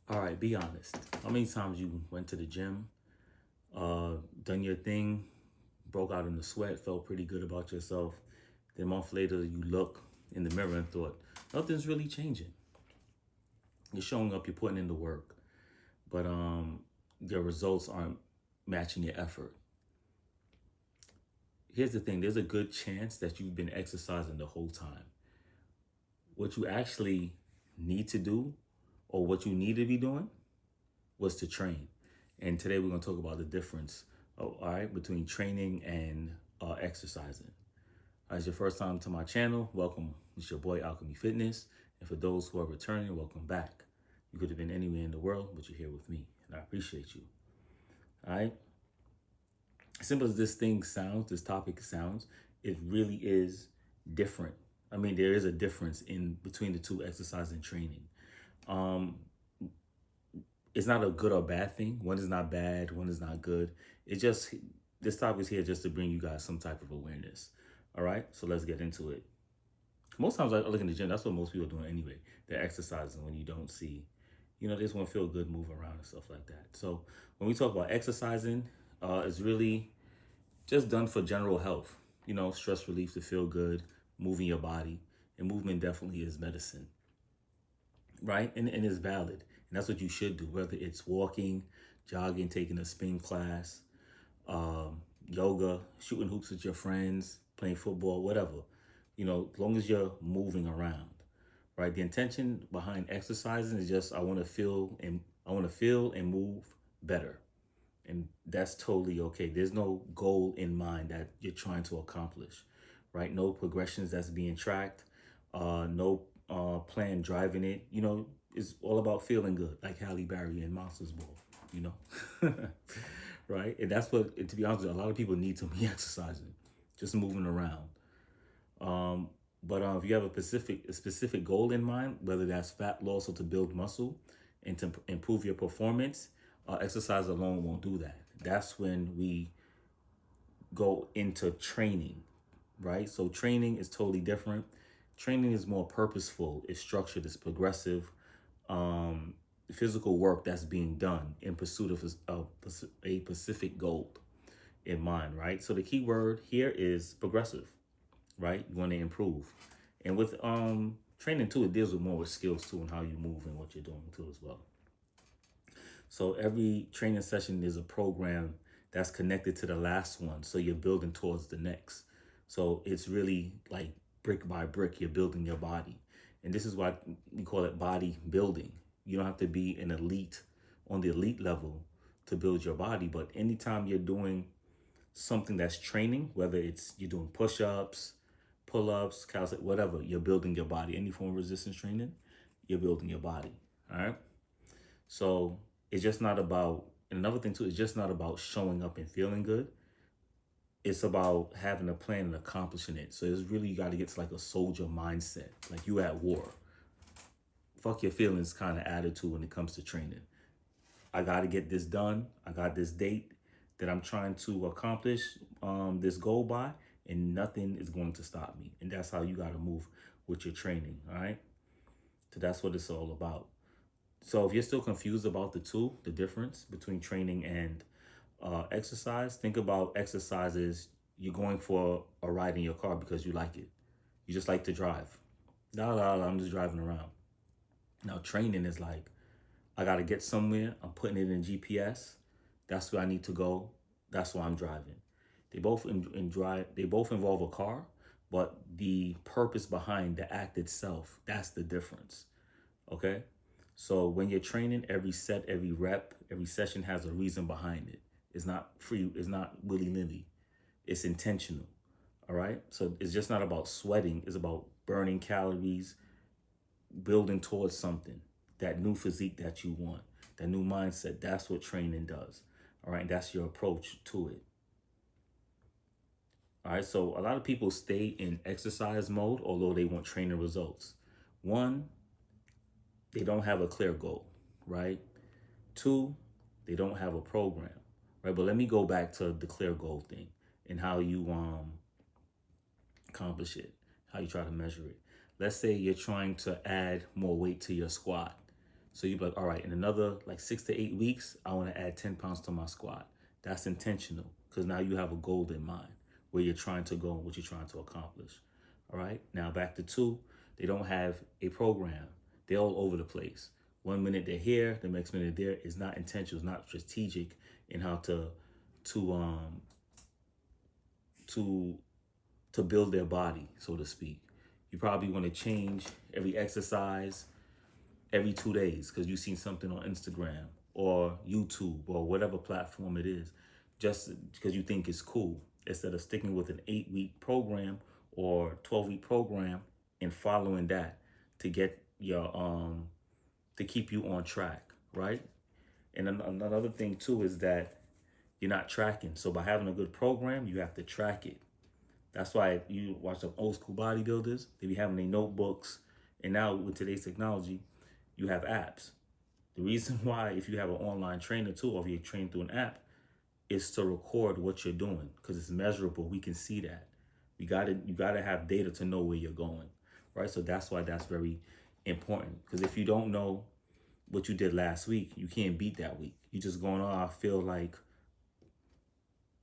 All right, be honest. How many times you went to the gym, done your thing, broke out in the sweat, felt pretty good about yourself. Then a month later, you look in the mirror and thought, nothing's really changing. You're showing up, you're putting in the work, but your results aren't matching your effort. Here's the thing: there's a good chance that you've been exercising the whole time. What you actually need to do, or what you need to be doing, was to train. And today we're going to talk about the difference, all right, between training and exercising. As your first time to my channel, welcome. It's your boy Alchemy Fitness. And for those who are returning, welcome back. You could have been anywhere in the world, but you're here with me, and I appreciate you. All right. As simple as this thing sounds, this topic sounds, it really is different. I mean, there is a difference in between the two, exercise and training. Um, it's not a good or bad thing. One is not bad, one is not good. It just, this topic is here just to bring you guys some type of awareness. All right, so let's get into it. Most times I look in the gym, that's what most people are doing anyway. They're exercising when you don't see, they just want to feel good, move around and stuff like that. So when we talk about exercising, it's really just done for general health, stress relief, to feel good, moving your body. And movement definitely is medicine, right? And it's valid. And that's what you should do, whether it's walking, jogging, taking a spin class, yoga, shooting hoops with your friends, playing football, whatever. As long as you're moving around, right? The intention behind exercising is just I want to feel and move better. And that's totally okay. There's no goal in mind that you're trying to accomplish, right? No progressions that's being tracked, no plan driving it. It's all about feeling good, like Halle Berry and Monsters Ball, you know? Right? And that's what, and to be honest with you, a lot of people need to be exercising, just moving around. Um, but if you have a specific goal in mind, whether that's fat loss or to build muscle and to improve your performance, exercise alone won't do that. That's when we go into training, right? So training is totally different. Training is more purposeful, it's structured, it's progressive. Um, Physical work that's being done in pursuit of a specific goal in mind, right? So the key word here is progressive, right? You want to improve. And with training too, it deals with more with skills too and how you move and what you're doing too as well. So every training session is a program that's connected to the last one. So you're building towards the next. So it's really like brick by brick, you're building your body. And this is why we call it body building. You don't have to be an elite on the elite level to build your body. But anytime you're doing something that's training, whether it's you're doing push-ups, pull-ups, calisthenics, whatever, you're building your body. Any form of resistance training, you're building your body. All right. So it's just not about, and another thing too, it's just not about showing up and feeling good. It's about having a plan and accomplishing it. So it's really, you got to get to like a soldier mindset, like you at war. Fuck your feelings kind of attitude when it comes to training. I got to get this done. I got this date that I'm trying to accomplish this goal by, and nothing is going to stop me. And that's how you got to move with your training. All right. So that's what it's all about. So if you're still confused about the two, the difference between training and exercise, think about exercises. You're going for a ride in your car because you like it. You just like to drive. I'm just driving around. Now training is like, I got to get somewhere. I'm putting it in GPS. That's where I need to go. That's why I'm driving. They both They both involve a car, but the purpose behind the act itself, that's the difference. Okay. So when you're training, every set, every rep, every session has a reason behind it. It's not free. It's not willy nilly. It's intentional. All right. So it's just not about sweating. It's about burning calories, building towards something, that new physique that you want, that new mindset. That's what training does. All right. That's your approach to it. All right. So a lot of people stay in exercise mode, although they want training results. One, they don't have a clear goal, right? Two, they don't have a program, right? But let me go back to the clear goal thing and how you accomplish it, how you try to measure it. Let's say you're trying to add more weight to your squat. So you'd be like, all right, in another like 6 to 8 weeks, I want to add 10 pounds to my squat. That's intentional because now you have a goal in mind where you're trying to go and what you're trying to accomplish. All right. Now back to two, they don't have a program. They're all over the place. 1 minute they're here, the next minute they're there. It's not intentional. It's not strategic in how to um to to build their body, so to speak. You probably want to change every exercise every 2 days because you've seen something on Instagram or YouTube or whatever platform it is, just because you think it's cool, instead of sticking with an 8 week program or 12-week program and following that to get your to keep you on track, right? And another thing too is that you're not tracking. So by having a good program, you have to track it. That's why you watch some old school bodybuilders, they be having their notebooks. And now with today's technology, you have apps. The reason why, if you have an online trainer too, or if you're trained through an app, is to record what you're doing because it's measurable. We can see that. You gotta have data to know where you're going, right? So that's why that's very important. Because if you don't know what you did last week, you can't beat that week. You just going, oh, I feel like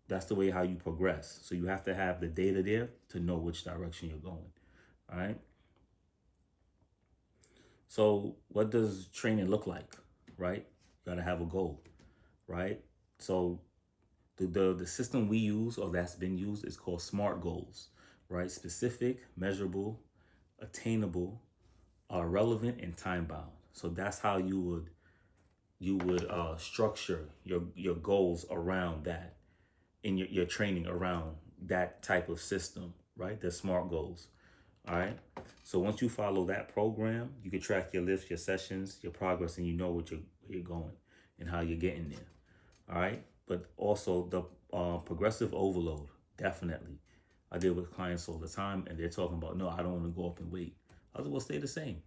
that's the way how you progress. So you have to have the data there to know which direction you're going. All right. So what does training look like? Right? You gotta have a goal, right? So the system we use or that's been used is called SMART goals, right? Specific, measurable, attainable, relevant, and time bound. So that's how you would structure your goals around that, in your training around that type of system, right? The SMART goals. All right. So once you follow that program, you can track your lifts, your sessions, your progress, and you know where you're going and how you're getting there. All right. But also the progressive overload, definitely. I deal with clients all the time, and they're talking about, no, I don't want to go up in weight. I was like, well, stay the same.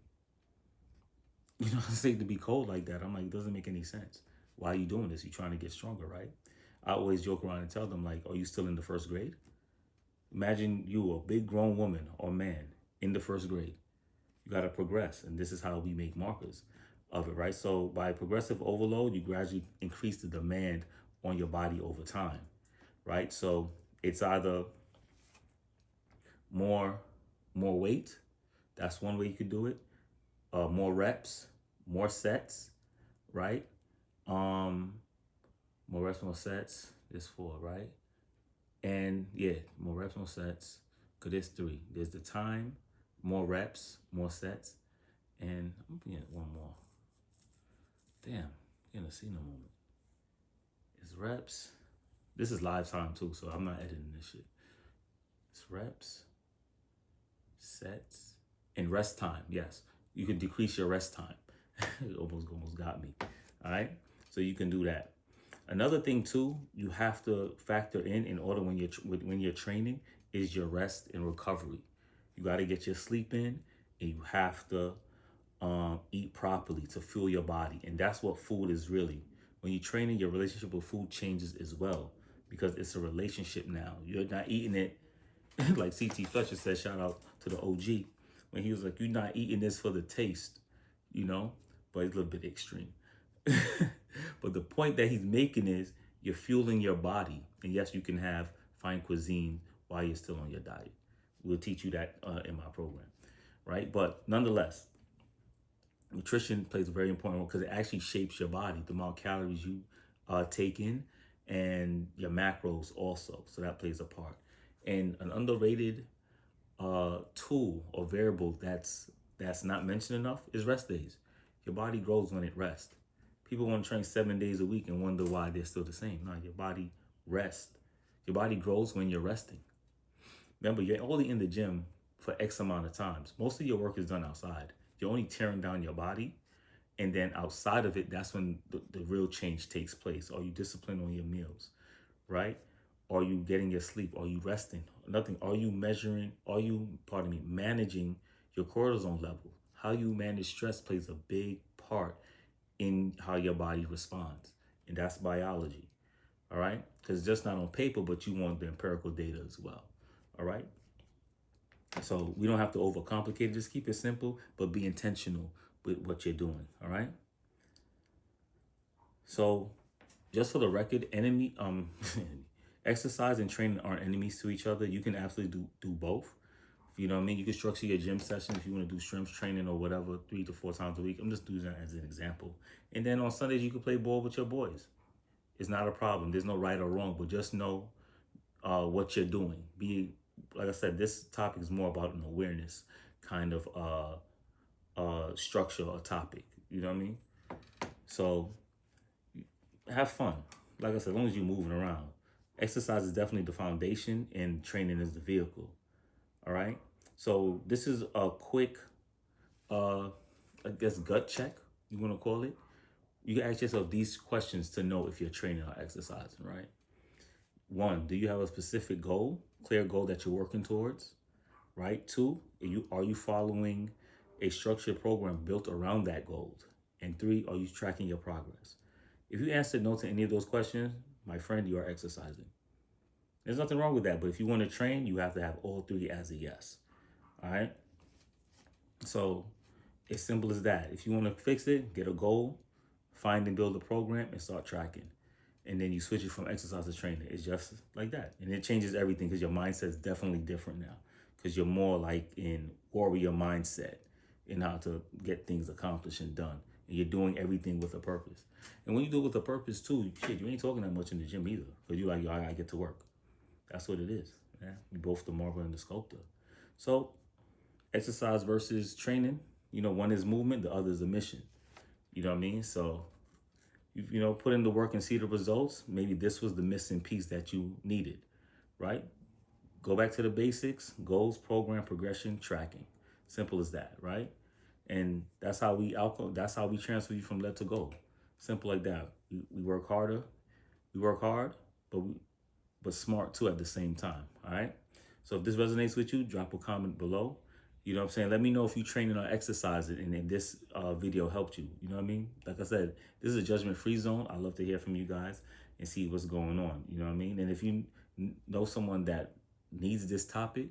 You know, it's safe to be cold like that. I'm like, it doesn't make any sense. Why are you doing this? You're trying to get stronger, right? I always joke around and tell them, like, are you still in the first grade? Imagine you, a big grown woman or man in the first grade. You got to progress. And this is how we make markers of it, right? So by progressive overload, you gradually increase the demand on your body over time, right? So it's either more more weight. That's one way you could do it. More reps, more sets, right? Um, more reps, more sets. There's four, right? And yeah, more reps, more sets. Cause there's three. There's the time, more reps, more sets, and I'm gonna get one more. Damn, you're gonna see in a moment. It's reps. This is live time too, so I'm not editing this shit. It's reps, sets, and rest time. Yes, you can decrease your rest time. It almost got me. All right, so you can do that. Another thing too, you have to factor in order when you're training, is your rest and recovery. You got to get your sleep in, and you have to eat properly to fuel your body, and that's what food is really. When you're training, your relationship with food changes as well because it's a relationship now. You're not eating it like CT Fletcher said. Shout out to the OG when he was like, "You're not eating this for the taste," you know, but it's a little bit extreme. But the point that he's making is you're fueling your body. And yes, you can have fine cuisine while you're still on your diet. We'll teach you that in my program, right? But nonetheless, nutrition plays a very important role because it actually shapes your body, the amount of calories you take in, and your macros also. So that plays a part. And an underrated tool or variable that's not mentioned enough is rest days. Your body grows when it rests. People want to train 7 days a week and wonder why they're still the same. No, your body rests. Your body grows when you're resting. Remember, you're only in the gym for X amount of times. Most of your work is done outside. You're only tearing down your body. And then outside of it, that's when the real change takes place. Are you disciplined on your meals, right? Are you getting your sleep? Are you resting? Nothing. Are you managing your cortisol level? How you manage stress plays a big part in how your body responds. And that's biology. All right? Because it's just not on paper, but you want the empirical data as well. All right? So we don't have to overcomplicate it. Just keep it simple, but be intentional with what you're doing. All right? So just for the record, exercise and training aren't enemies to each other. You can absolutely do both. You know what I mean? You can structure your gym session if you want to do strength training or whatever 3 to 4 times a week. I'm just using that as an example. And then on Sundays, you can play ball with your boys. It's not a problem. There's no right or wrong, but just know what you're doing. Like I said, this topic is more about an awareness kind of structure or topic. You know what I mean? So have fun. Like I said, as long as you're moving around. Exercise is definitely the foundation and training is the vehicle. All right. So this is a quick, I guess, gut check, you want to call it. You can ask yourself these questions to know if you're training or exercising, right? 1, do you have a specific goal, clear goal that you're working towards, right? 2, are you following a structured program built around that goal? And 3, are you tracking your progress? If you answer no to any of those questions, my friend, you are exercising. There's nothing wrong with that, but if you want to train, you have to have all 3 as a yes. All right? So it's simple as that. If you want to fix it, get a goal, find and build a program, and start tracking. And then you switch it from exercise to training. It's just like that. And it changes everything because your mindset is definitely different now. Because you're more like in warrior mindset in how to get things accomplished and done. And you're doing everything with a purpose. And when you do it with a purpose too, shit, you ain't talking that much in the gym either. Because you're like, yo, I gotta get to work. That's what it is. Yeah? You're both the marble and the sculptor. So exercise versus training, one is movement, the other is a mission. You know what I mean? So, put in the work and see the results. Maybe this was the missing piece that you needed, right? Go back to the basics: goals, program, progression, tracking. Simple as that, right? And that's how we transfer you from let to go. Simple like that. We work harder. We work hard, but smart too at the same time. All right. So if this resonates with you, drop a comment below. You know what I'm saying? Let me know if you training or exercising and if this video helped you. You know what I mean? Like I said, this is a judgment-free zone. I love to hear from you guys and see what's going on. You know what I mean? And if you know someone that needs this topic,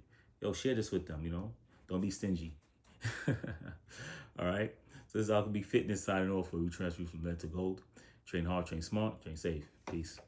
share this with them, Don't be stingy. All right? So this is Alchemy Fitness signing off, where we transfer you from lead to gold. Train hard, train smart, train safe. Peace.